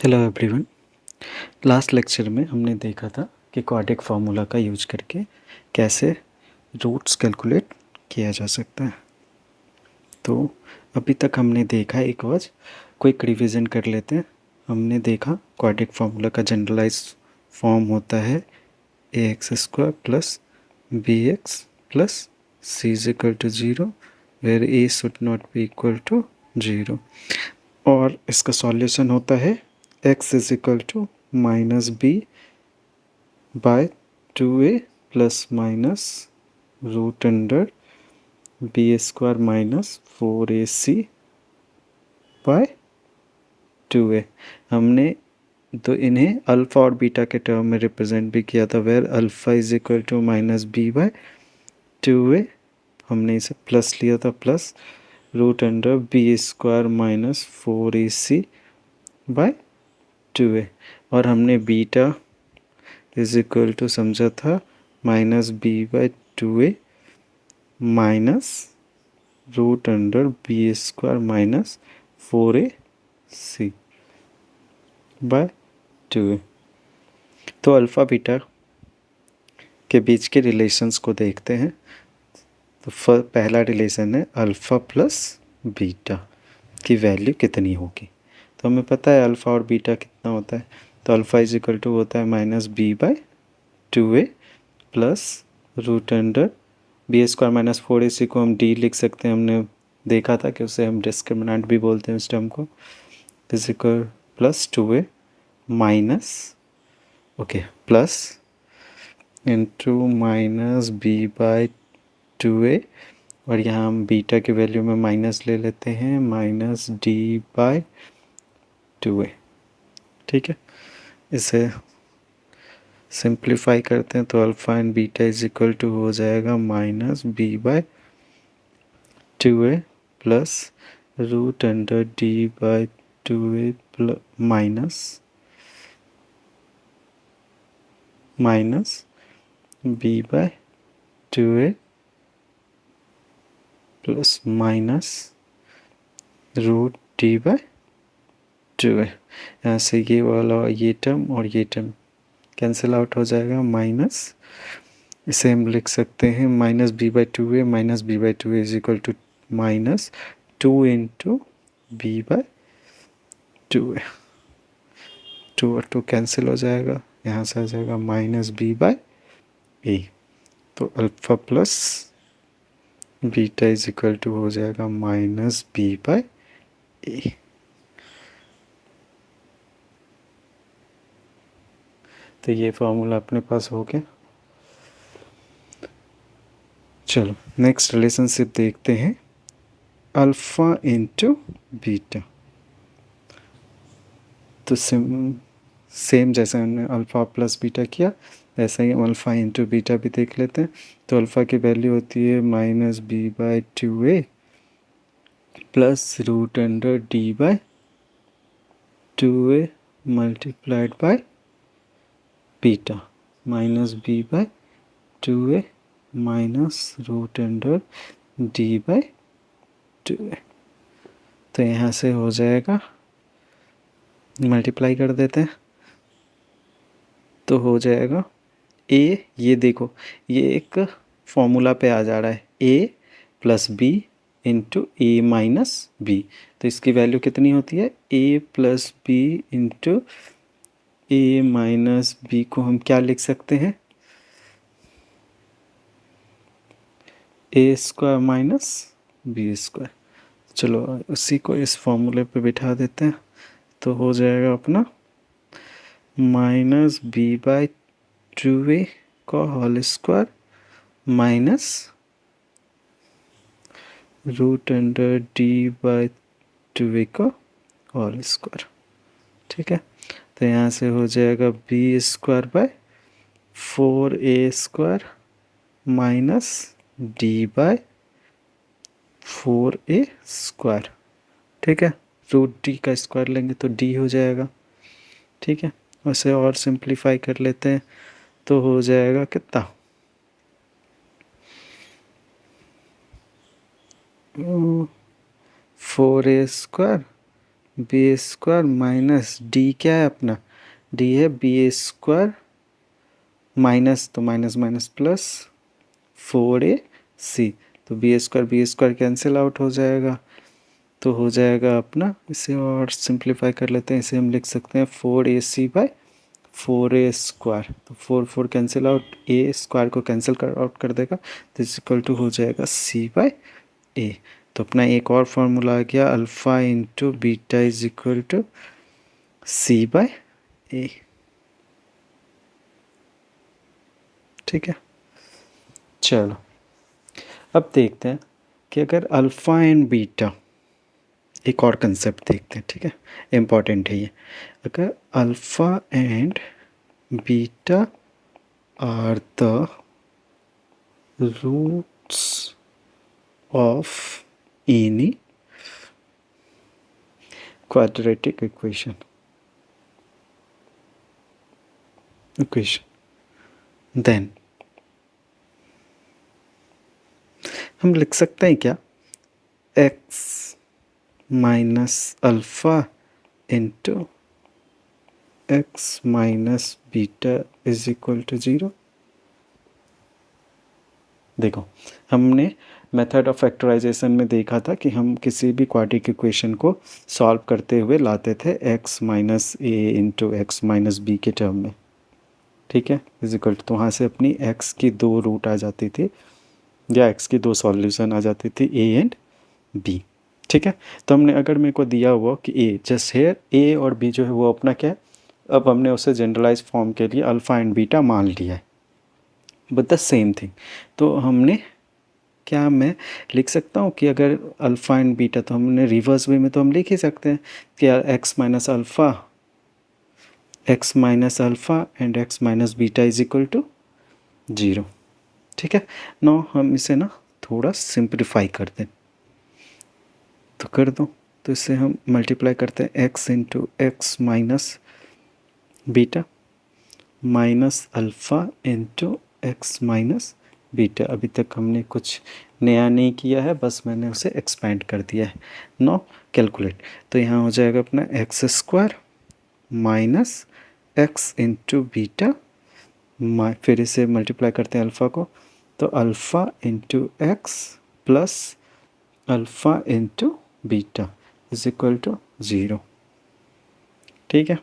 Hello everyone. Last lecture में हमने देखा था कि क्वाड्रेटिक फार्मूला का यूज करके कैसे रूट्स कैलकुलेट किया जा सकता है। तो अभी तक हमने देखा एक बार क्विक रिवीजन कर लेते हैं। हमने देखा क्वाड्रेटिक फार्मूला का जनरलाइज फॉर्म होता है a x square plus b x plus c is equal to zero where a should not be equal to zero. और इसका सॉल्यूशन होता है x is equal to minus b by 2a plus minus root under b square minus 4ac by 2a। हमने तो इन्हें alpha और beta के term में रिप्रेजेंट भी किया था, where alpha is equal to minus b by 2a। हमने इसे प्लस लिया था, plus root under b square minus 4ac by 2a। और हमने बीटा इज इक्वल टू समझा था minus b by 2a minus root under b square minus 4ac by 2a। तो alpha beta के बीच के रिलेशंस को देखते हैं। तो पहला रिलेशन है अल्फ़ा प्लस बीटा की वैल्यू कितनी होगी। तो हमें पता है अल्फ़ा और बीटा कितना होता है। तो अल्फ़ा इज इक्वल टू होता है minus b by 2a plus root under b square minus 4ac को हम डी लिख सकते हैं। हमने देखा था कि उसे हम डिस्क्रिमिनेंट भी बोलते हैं उस टर्म को। Physical plus 2a minus plus into minus b by 2a, और यहाँ हम बीटा की वैल्यू में माइनस ले लेते हैं, माइनस डी बाय 2a। ठीक है, इसे सिंप्लीफाई करते हैं तो alpha and beta is equal to हो जाएगा minus b by 2a plus root under d by 2a minus b by 2a plus minus root d by 2a। यहाँ से ये वाला ये टर्म और ये टर्म कैंसिल आउट हो जाएगा, माइनस इसे हम लिख सकते हैं minus b by 2a is equal to minus 2 into b by 2a। 2 और 2 कैंसिल हो जाएगा, यहाँ से आ जाएगा माइनस बी बाय ए। तो alpha plus beta is equal to हो जाएगा माइनस बी बाय ए। तो ये फार्मूला अपने पास हो गया। चलो नेक्स्ट रिलेशनशिप देखते हैं, अल्फ़ा इंटू बीटा। तो सेम जैसे हमने अल्फ़ा प्लस बीटा किया वैसे ही हम अल्फ़ा इंटू बीटा भी देख लेते हैं। तो अल्फ़ा की वैल्यू होती है minus b by 2a plus root under d by 2a multiplied by beta minus b by 2a minus root under d by 2a। तो यहाँ से हो जाएगा, मल्टीप्लाई कर देते हैं तो हो जाएगा ए, ये देखो ये एक फॉर्मूला पे आ जा रहा है ए प्लस बी इंटू ए माइनस बी। तो इसकी वैल्यू कितनी होती है, ए प्लस बी इंटू ए माइनस बी को हम क्या लिख सकते हैं, ए स्क्वायर माइनस बी स्क्वायर। चलो उसी को इस फॉर्मूले पे बिठा देते हैं तो हो जाएगा अपना माइनस बी बाय 2a का whole square minus root under d by 2a का होल स्क्वायर। ठीक है, तो यहाँ से हो जाएगा b square by 4a square minus d by 4a square. ठीक है, रूट डी का स्क्वायर लेंगे तो डी हो जाएगा। ठीक है, उसे और सिंप्लीफाई कर लेते हैं तो हो जाएगा कितना, 4a square b square minus d क्या है अपना, डी है बी स्क्वायर माइनस, तो माइनस माइनस प्लस 4ac, तो बी स्क्वायर कैंसिल आउट हो जाएगा, तो हो जाएगा अपना, इसे और सिंप्लीफाई कर लेते हैं, इसे हम लिख सकते हैं 4ac बाई 4a स्क्वायर, तो 4 कैंसिल आउट, ए स्क्वायर को कैंसिल कर आउट कर देगा, तो इज इक्वल टू हो जाएगा c बाई ए। तो अपना एक और फार्मूला आ गया, alpha into beta is equal to c by a. ठीक है, चलो अब देखते हैं कि अगर अल्फ़ा एंड बीटा, एक और कंसेप्ट देखते हैं, ठीक है, इम्पॉर्टेंट है ये, अगर alpha and beta are the roots of any quadratic equation, then हम लिख सकते हैं क्या, x minus alpha into x minus beta is equal to 0। देखो, हमने मेथड ऑफ फैक्टराइजेशन में देखा था कि हम किसी भी क्वाड्रेटिक इक्वेशन को सॉल्व करते हुए लाते थे x माइनस ए इंटू एक्स माइनस बी के टर्म में, ठीक है, इज इक्वल टू, तो वहाँ से अपनी x की 2 रूट आ जाती थी, या x की 2 सॉल्यूशन आ जाती थी, a एंड b। ठीक है, तो हमने अगर मेरे को दिया हुआ कि a जस्ट हेयर a और b जो है वो अपना क्या है, अब हमने उसे जनरलाइज फॉर्म के लिए अल्फ़ा एंड बीटा मान लिया है, बट द सेम थिंग, तो हमने क्या, मैं लिख सकता हूँ कि अगर अल्फ़ा एंड बीटा, तो हमने रिवर्स वे में तो हम लिख ही सकते हैं कि x minus alpha and x minus beta is equal to 0। ठीक है, नो हम इसे ना थोड़ा सिंप्लीफाई कर दें, तो कर दो, तो इसे हम मल्टीप्लाई करते हैं x into x minus beta minus alpha into x minus beta. अभी तक हमने कुछ नया नहीं किया है, बस मैंने उसे एक्सपेंड कर दिया है। नो कैलकुलेट, तो यहाँ हो जाएगा अपना x square minus x into beta, फिर इसे मल्टीप्लाई करते हैं अल्फ़ा को, तो alpha into x plus alpha into beta is equal to 0। ठीक है,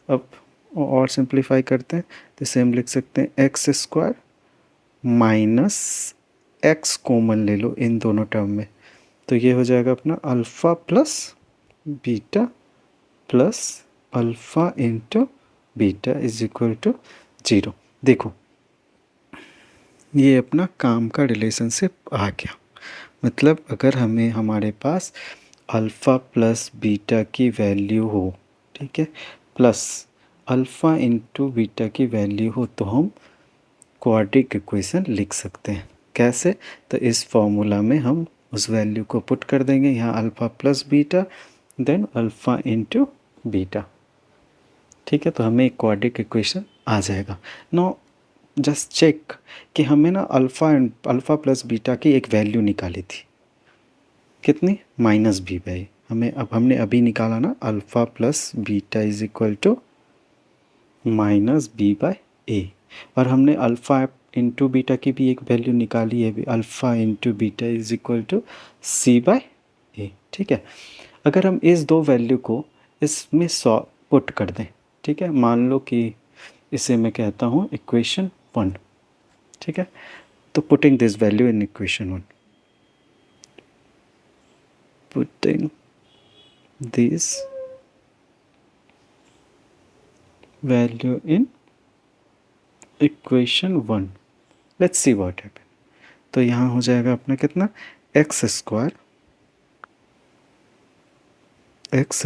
अब और सिंप्लीफाई करते हैं, तो इसे हम लिख सकते हैं x square minus x common ले लो इन दोनों टर्म में, तो ये हो जाएगा अपना alpha plus beta plus alpha into beta is equal to 0। देखो, ये अपना काम का रिलेशनशिप आ गया, मतलब अगर हमें हमारे पास अल्फ़ा प्लस बीटा की वैल्यू हो, ठीक है, प्लस अल्फ़ा इंटू बीटा की वैल्यू हो, तो हम क्वाड्रेटिक इक्वेशन लिख सकते हैं। कैसे, तो इस फॉर्मूला में हम उस वैल्यू को पुट कर देंगे, यहाँ alpha plus beta then alpha into beta. ठीक है, तो हमें एक क्वाड्रेटिक इक्वेशन आ जाएगा। नो जस्ट चेक कि हमें ना अल्फ़ा प्लस बीटा की एक वैल्यू निकाली थी, कितनी, माइनस बी बाई, हमने अभी निकाला ना, alpha plus beta is equal to minus b by a, और हमने अल्फ़ा इंटू बीटा की भी एक वैल्यू निकाली है, alpha into beta is equal to c by a. ठीक है, अगर हम इस दो वैल्यू को इसमें पुट कर दें, ठीक है, मान लो कि इसे मैं कहता हूँ इक्वेशन 1। ठीक है, तो putting this value in equation 1, putting this value in equation 1, let's see what happen. तो यहाँ हो जाएगा अपना कितना, x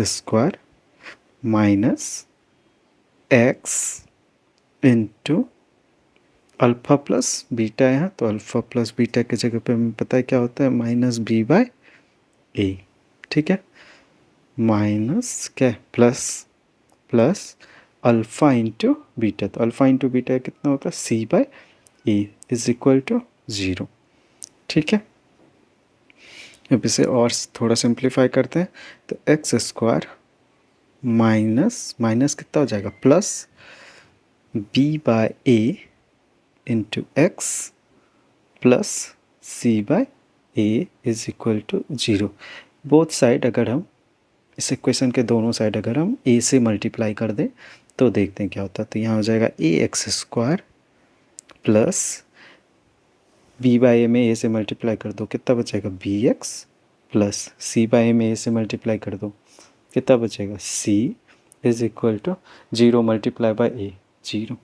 square minus x into alpha plus beta है, तो अल्फ़ा प्लस बीटा की जगह पे हमें पता है क्या होता है, माइनस बी बाई ए। ठीक है, माइनस क्या, प्लस अल्फ़ा इंटू बीटा, तो अल्फ़ा इंटू बीटा कितना होता है, c by a is equal to 0। ठीक है, अब इसे और थोड़ा सिंप्लीफाई करते हैं, तो एक्स स्क्वायर माइनस माइनस कितना हो जाएगा, plus b by a into x plus c by a is equal to 0। Both side अगर हम इस इक्वेशन के दोनों साइड अगर हम ए से मल्टीप्लाई कर दें तो देखते हैं क्या होता है। तो यहाँ हो जाएगा a x square plus b by a में ए से मल्टीप्लाई कर दो, कितना बचेगा b x, plus c by a में ए से मल्टीप्लाई कर दो, कितना बचेगा c is equal to 0 multiply by a 0।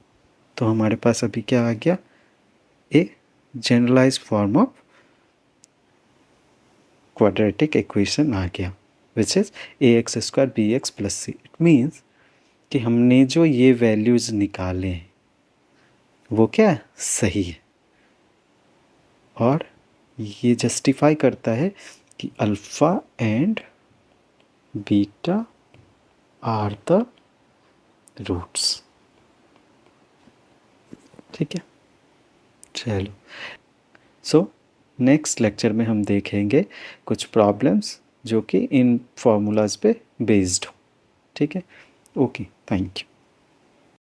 तो हमारे पास अभी क्या आ गया, a generalise form of quadratic equation आ गया, which is a x square b x plus c. It means कि हमने जो ये वैल्यूज़ निकाले हैं वो क्या है, सही है, और ये जस्टिफाई करता है कि alpha and beta are the roots. ठीक है, चलो। सो नेक्स्ट लेक्चर में हम देखेंगे कुछ प्रॉब्लम्स जो कि इन फॉर्मूलाज पे बेस्ड हो। ठीक है, ओके, थैंक यू।